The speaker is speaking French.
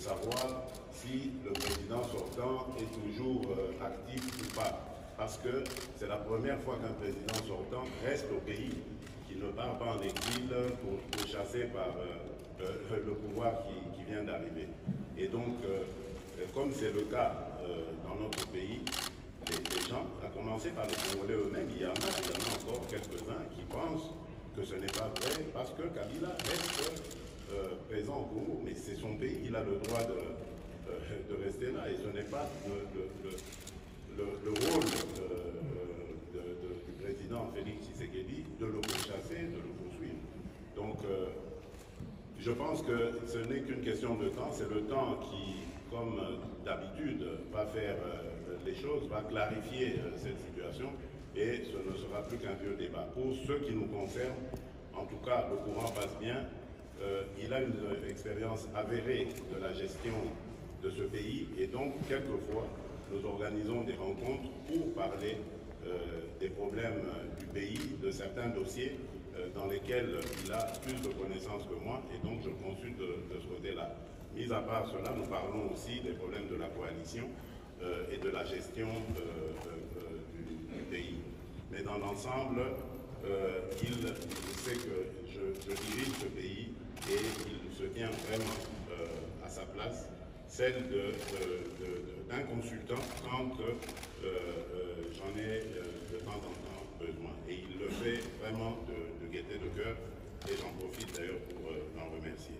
savoir si le président sortant est toujours actif ou pas. Parce que c'est la première fois qu'un président sortant reste au pays, qui ne part pas en exil pour chasser par le pouvoir qui vient d'arriver. Et donc, comme c'est le cas dans notre pays, les gens, à commencer par les Congolais eux-mêmes, il y en a encore quelques-uns qui pensent que ce n'est pas vrai parce que Kabila reste présent au Congo, mais c'est son pays, il a le droit de rester là et ce n'est pas le rôle du président Félix Tshisekedi de le pourchasser, de le poursuivre. Donc, je pense que ce n'est qu'une question de temps, c'est le temps qui, comme d'habitude, va faire les choses, va clarifier cette situation et ce ne sera plus qu'un vieux débat. Pour ce qui nous concerne, en tout cas, le courant passe bien. Il a une expérience avérée de la gestion de ce pays et donc, quelquefois, nous organisons des rencontres pour parler des problèmes du pays, de certains dossiers dans lesquels il a plus de connaissances que moi et donc je consulte de ce côté-là. Mis à part cela, nous parlons aussi des problèmes de la coalition et de la gestion du pays. Mais dans l'ensemble, il sait que je dirige ce pays et il se tient vraiment à sa place, celle d'un consultant quand j'en ai de temps en temps besoin. Et il le fait vraiment de gaieté de cœur et j'en profite d'ailleurs pour l'en remercier.